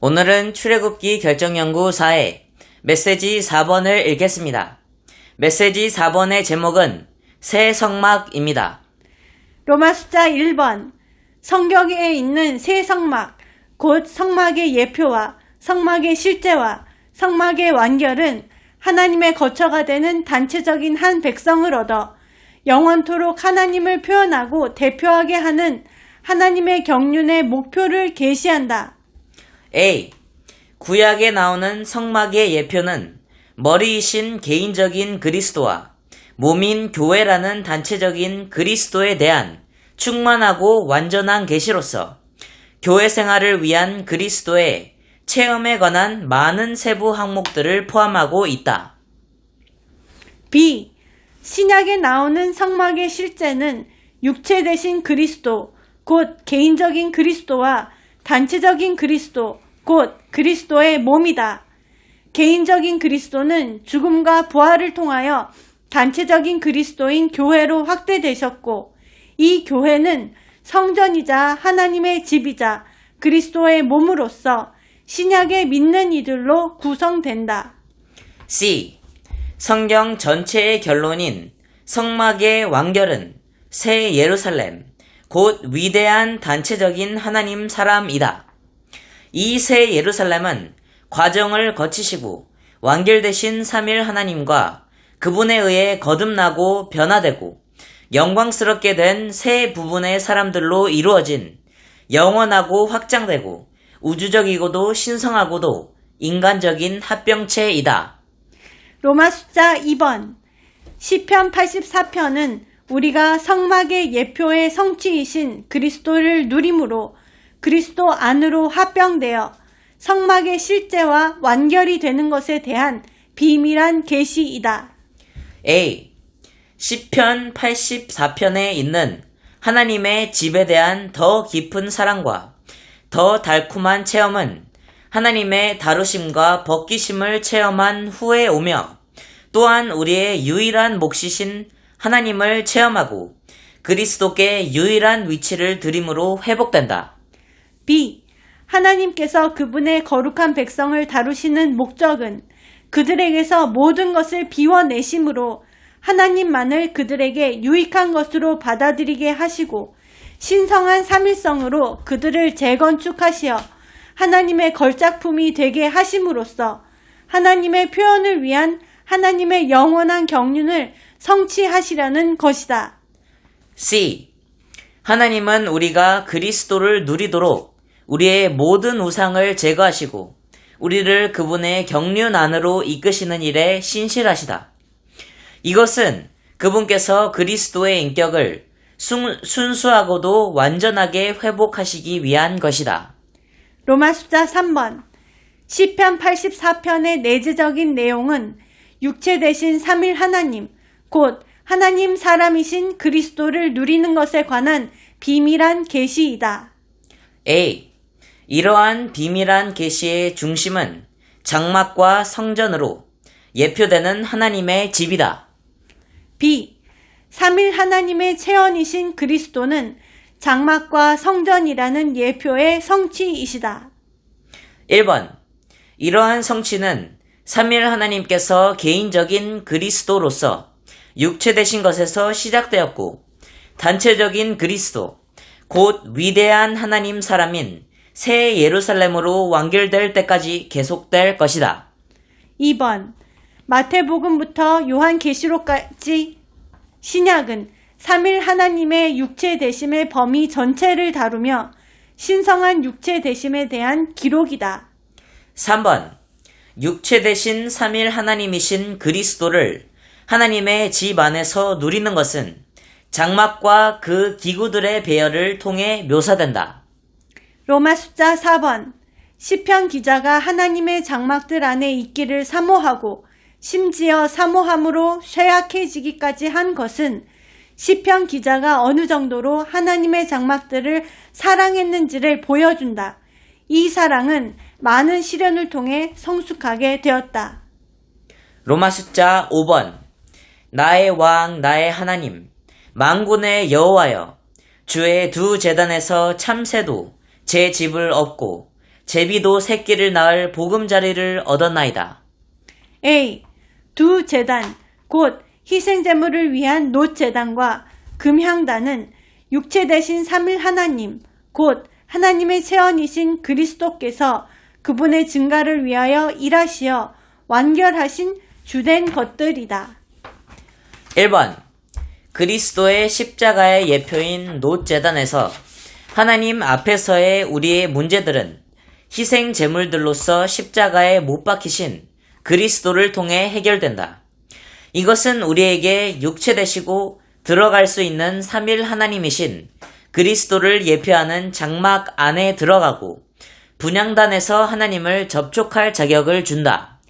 오늘은 출애굽기 결정연구 4회 메시지 4번을 읽겠습니다. 메시지 4번의 제목은 새 성막입니다. 로마 숫자 1번 성경에 있는 새 성막, 곧 성막의 예표와 성막의 실제와 성막의 완결은 하나님의 거처가 되는 단체적인 한 백성을 얻어 영원토록 하나님을 표현하고 대표하게 하는 하나님의 경륜의 목표를 계시한다. A. 구약에 나오는 성막의 예표는 머리이신 개인적인 그리스도와 몸인 교회라는 단체적인 그리스도에 대한 충만하고 완전한 계시로서 교회 생활을 위한 그리스도의 체험에 관한 많은 세부 항목들을 포함하고 있다. B. 신약에 나오는 성막의 실제는 육체 대신 그리스도, 곧 개인적인 그리스도와 단체적인 그리스도, 곧 그리스도의 몸이다. 개인적인 그리스도는 죽음과 부활을 통하여 단체적인 그리스도인 교회로 확대되셨고, 이 교회는 성전이자 하나님의 집이자 그리스도의 몸으로서 신약에 믿는 이들로 구성된다. C. 성경 전체의 결론인 성막의 완결은 새 예루살렘, 곧 위대한 단체적인 하나님 사람이다. 이 새 예루살렘은 과정을 거치시고 완결되신 삼일 하나님과 그분에 의해 거듭나고 변화되고 영광스럽게 된 새 부분의 사람들로 이루어진 영원하고 확장되고 우주적이고도 신성하고도 인간적인 합병체이다. 로마 숫자 2번 시편 84편은 우리가 성막의 예표의 성취이신 그리스도를 누림으로 그리스도 안으로 합병되어 성막의 실제와 완결이 되는 것에 대한 비밀한 계시이다. A. 시편 84편에 있는 하나님의 집에 대한 더 깊은 사랑과 더 달콤한 체험은 하나님의 다루심과 벗기심을 체험한 후에 오며 또한 우리의 유일한 몫이신 하나님을 체험하고 그리스도께 유일한 위치를 드림으로 회복된다. B. 하나님께서 그분의 거룩한 백성을 다루시는 목적은 그들에게서 모든 것을 비워내심으로 하나님만을 그들에게 유익한 것으로 받아들이게 하시고 신성한 삼일성으로 그들을 재건축하시어 하나님의 걸작품이 되게 하심으로써 하나님의 표현을 위한 하나님의 영원한 경륜을 성취하시려는 것이다. C. 하나님은 우리가 그리스도를 누리도록 우리의 모든 우상을 제거하시고 우리를 그분의 경륜 안으로 이끄시는 일에 신실하시다. 이것은 그분께서 그리스도의 인격을 순수하고도 완전하게 회복하시기 위한 것이다. 로마 숫자 3번 시편 84편의 내재적인 내용은 육체 대신 삼일 하나님, 곧 하나님 사람이신 그리스도를 누리는 것에 관한 비밀한 계시이다. A. 이러한 비밀한 계시의 중심은 장막과 성전으로 예표되는 하나님의 집이다. B. 삼일 하나님의 체언이신 그리스도는 장막과 성전이라는 예표의 성취이시다. 1번. 이러한 성취는 삼일 하나님께서 개인적인 그리스도로서 육체 되신 것에서 시작되었고 단체적인 그리스도, 곧 위대한 하나님 사람인 새 예루살렘으로 완결될 때까지 계속될 것이다. 2번 마태복음부터 요한계시록까지 신약은 삼일 하나님의 육체 되심의 범위 전체를 다루며 신성한 육체 되심에 대한 기록이다. 3번. 육체 되신 삼일 하나님이신 그리스도를 하나님의 집 안에서 누리는 것은 장막과 그 기구들의 배열을 통해 묘사된다. 로마 숫자 4번 시편 기자가 하나님의 장막들 안에 있기를 사모하고 심지어 사모함으로 쇠약해지기까지 한 것은 시편 기자가 어느 정도로 하나님의 장막들을 사랑했는지를 보여준다. 이 사랑은 많은 시련을 통해 성숙하게 되었다. 로마 숫자 5번. 나의 왕 나의 하나님 만군의 여호와여 주의 두 제단에서 참새도 제 집을 얻고 제비도 새끼를 낳을 보금자리를 얻었나이다. A. 두 제단, 곧 희생제물을 위한 놋제단과 금향단은 육체 대신 삼일 하나님, 곧 하나님의 체언이신 그리스도께서 그분의 증가를 위하여 일하시어 완결하신 주된 것들이다. 1번. 그리스도의 십자가의 예표인 놋제단에서 하나님 앞에서의 우리의 문제들은 희생 제물들로서 십자가에 못 박히신 그리스도를 통해 해결된다. 이것은 우리에게 육체 되시고 들어갈 수 있는 삼일 하나님이신 그리스도를 예표하는 장막 안에 들어가고 분향단에서 하나님을 접촉할 자격을 준다.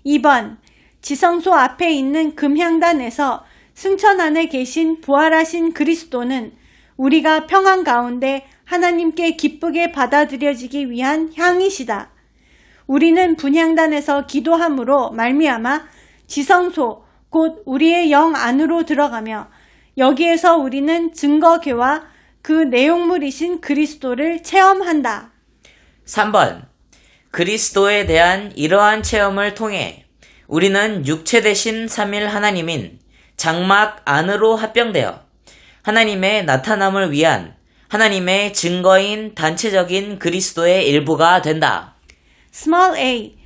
2번. 지성소 앞에 있는 금향단에서 승천 안에 계신 부활하신 그리스도는 우리가 평안 가운데 하나님께 기쁘게 받아들여지기 위한 향이시다. 우리는 분향단에서 기도함으로 말미암아 지성소 곧 우리의 영 안으로 들어가며 여기에서 우리는 증거궤와 그 내용물이신 그리스도를 체험한다. 3번. 그리스도에 대한 이러한 체험을 통해 우리는 육체 되신 삼일 하나님인 장막 안으로 합병되어 하나님의 나타남을 위한 하나님의 증거인 단체적인 그리스도의 일부가 된다. Small a.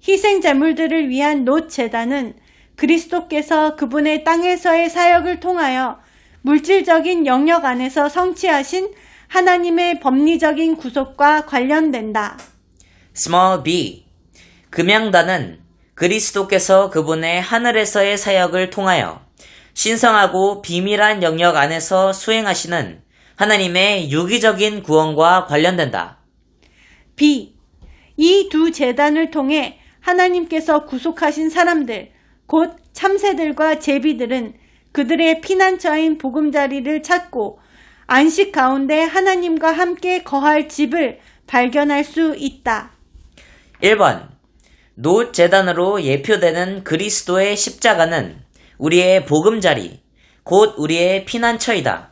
희생제물들을 위한 놋제단은 그리스도께서 그분의 땅에서의 사역을 통하여 물질적인 영역 안에서 성취하신 하나님의 법리적인 구속과 관련된다. Small b. 금양단은 그리스도께서 그분의 하늘에서의 사역을 통하여 신성하고 비밀한 영역 안에서 수행하시는 하나님의 유기적인 구원과 관련된다. B. 이 두 제단을 통해 하나님께서 구속하신 사람들, 곧 참새들과 제비들은 그들의 피난처인 보금자리를 찾고 안식 가운데 하나님과 함께 거할 집을 발견할 수 있다. 1번. 놋 제단으로 예표되는 그리스도의 십자가는 우리의 보금자리, 곧 우리의 피난처이다.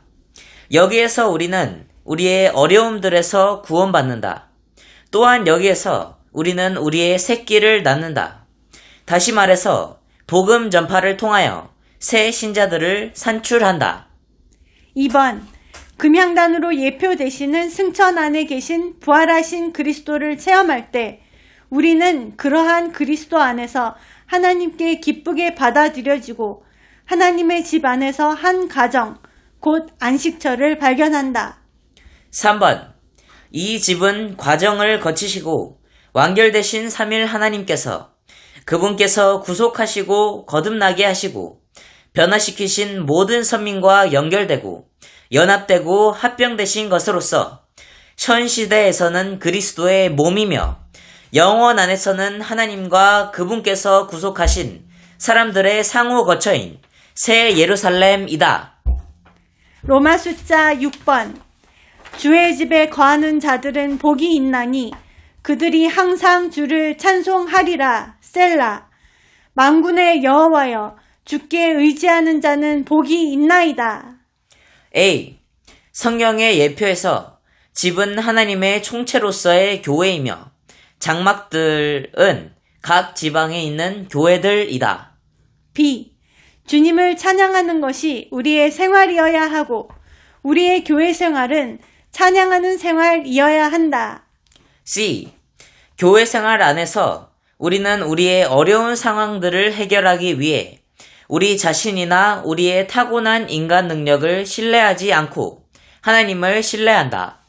여기에서 우리는 우리의 어려움들에서 구원받는다. 또한 여기에서 우리는 우리의 새끼를 낳는다. 다시 말해서 복음 전파를 통하여 새 신자들을 산출한다. 2번. 금향단으로 예표되시는 승천 안에 계신 부활하신 그리스도를 체험할 때 우리는 그러한 그리스도 안에서 하나님께 기쁘게 받아들여지고 하나님의 집 안에서 한 가정, 곧 안식처를 발견한다. 3번. 이 집은 과정을 거치시고 완결되신 삼일 하나님께서 그분께서 구속하시고 거듭나게 하시고 변화시키신 모든 선민과 연결되고 연합되고 합병되신 것으로서 현 시대에서는 그리스도의 몸이며 영원 안에서는 하나님과 그분께서 구속하신 사람들의 상호 거처인 새 예루살렘이다. 로마 숫자 6번. 주의 집에 거하는 자들은 복이 있나니 그들이 항상 주를 찬송하리라. 셀라. 만군의 여호와여, 주께 의지하는 자는 복이 있나이다. A. 성경의 예표에서 집은 하나님의 총체로서의 교회이며 장막들은 각 지방에 있는 교회들이다. B. 주님을 찬양하는 것이 우리의 생활이어야 하고 우리의 교회 생활은 찬양하는 생활이어야 한다. C. 교회 생활 안에서 우리는 우리의 어려운 상황들을 해결하기 위해 우리 자신이나 우리의 타고난 인간 능력을 신뢰하지 않고 하나님을 신뢰한다.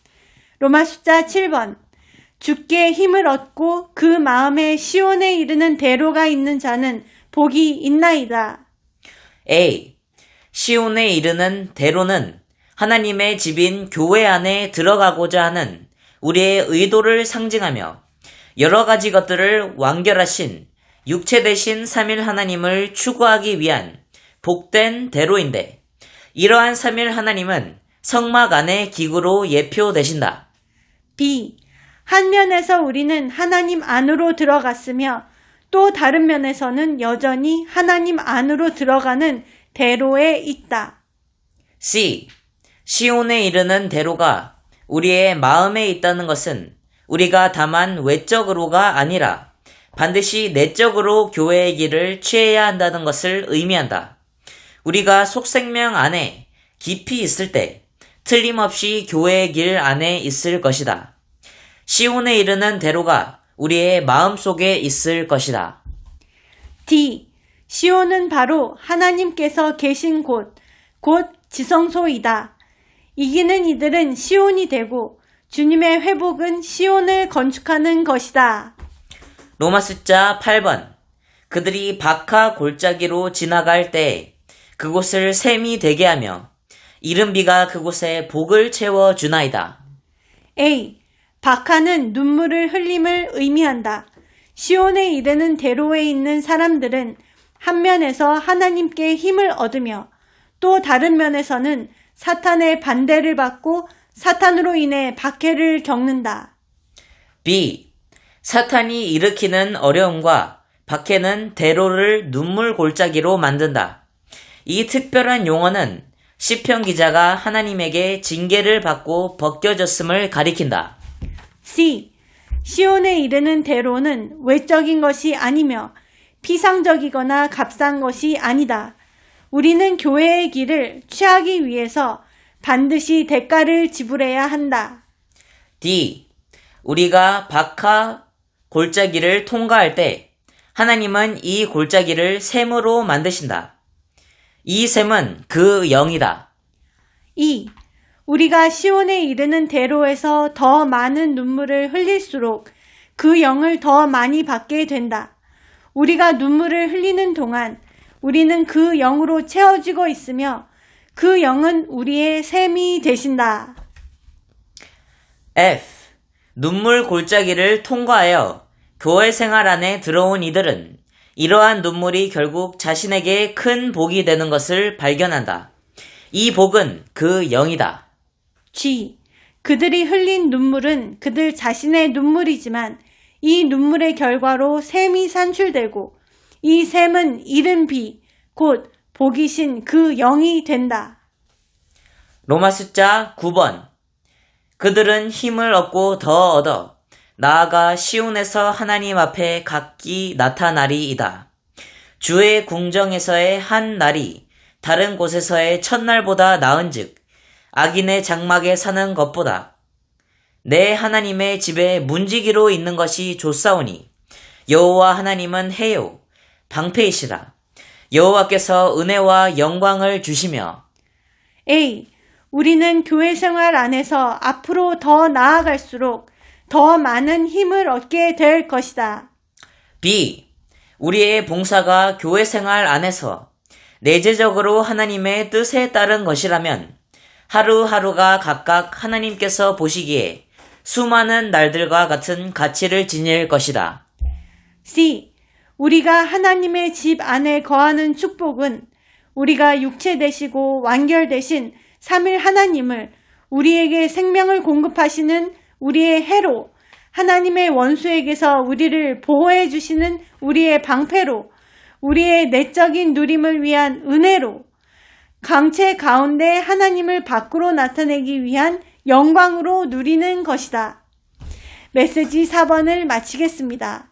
로마 숫자 7번. 주께 힘을 얻고 그 마음에 시온에 이르는 대로가 있는 자는 복이 있나이다. A. 시온에 이르는 대로는 하나님의 집인 교회 안에 들어가고자 하는 우리의 의도를 상징하며 여러 가지 것들을 완결하신 육체 되신 삼일 하나님을 추구하기 위한 복된 대로인데 이러한 삼일 하나님은 성막 안의 기구로 예표되신다. B. 한 면에서 우리는 하나님 안으로 들어갔으며 또 다른 면에서는 여전히 하나님 안으로 들어가는 대로에 있다. C. 시온에 이르는 대로가 우리의 마음에 있다는 것은 우리가 다만 외적으로가 아니라 반드시 내적으로 교회의 길을 취해야 한다는 것을 의미한다. 우리가 속생명 안에 깊이 있을 때 틀림없이 교회의 길 안에 있을 것이다. 시온에 이르는 대로가 우리의 마음속에 있을 것이다. D. 시온은 바로 하나님께서 계신 곳, 곧 지성소이다. 이기는 이들은 시온이 되고 주님의 회복은 시온을 건축하는 것이다. 로마 숫자 8번. 그들이 박하 골짜기로 지나갈 때 그곳을 샘이 되게 하며 이른 비가 그곳에 복을 채워 주나이다. A. 박하는 눈물을 흘림을 의미한다. 시온에 이르는 대로에 있는 사람들은 한 면에서 하나님께 힘을 얻으며 또 다른 면에서는 사탄의 반대를 받고 사탄으로 인해 박해를 겪는다. B. 사탄이 일으키는 어려움과 박해는 대로를 눈물 골짜기로 만든다. 이 특별한 용어는 시편 기자가 하나님에게 징계를 받고 벗겨졌음을 가리킨다. C. 시온에 이르는 대로는 외적인 것이 아니며 피상적이거나 값싼 것이 아니다. 우리는 교회의 길을 취하기 위해서 반드시 대가를 지불해야 한다. D. 우리가 박하 골짜기를 통과할 때 하나님은 이 골짜기를 샘으로 만드신다. 이 샘은 그 영이다. E. 우리가 시온에 이르는 대로에서 더 많은 눈물을 흘릴수록 그 영을 더 많이 받게 된다. 우리가 눈물을 흘리는 동안 우리는 그 영으로 채워지고 있으며 그 영은 우리의 샘이 되신다. F. 눈물 골짜기를 통과하여 교회 생활 안에 들어온 이들은 이러한 눈물이 결국 자신에게 큰 복이 되는 것을 발견한다. 이 복은 그 영이다. G. 그들이 흘린 눈물은 그들 자신의 눈물이지만 이 눈물의 결과로 샘이 산출되고 이 샘은 이른 비, 곧 복이신 그 영이 된다. 로마 숫자 9번. 그들은 힘을 얻고 더 얻어 나아가 시온에서 하나님 앞에 각기 나타나리이다. 주의 궁정에서의 한 날이 다른 곳에서의 첫날보다 나은즉 악인의 장막에 사는 것보다 내 하나님의 집에 문지기로 있는 것이 좋사오니 여호와 하나님은 해요 방패이시라. 여호와께서 은혜와 영광을 주시며 A. 우리는 교회 생활 안에서 앞으로 더 나아갈수록 더 많은 힘을 얻게 될 것이다. B. 우리의 봉사가 교회 생활 안에서 내재적으로 하나님의 뜻에 따른 것이라면 하루하루가 각각 하나님께서 보시기에 수많은 날들과 같은 가치를 지닐 것이다. C. 우리가 하나님의 집 안에 거하는 축복은 우리가 육체 되시고 완결되신 3일 하나님을 우리에게 생명을 공급하시는 우리의 해로, 하나님의 원수에게서 우리를 보호해 주시는 우리의 방패로, 우리의 내적인 누림을 위한 은혜로, 강체 가운데 하나님을 밖으로 나타내기 위한 영광으로 누리는 것이다. 메시지 4번을 마치겠습니다.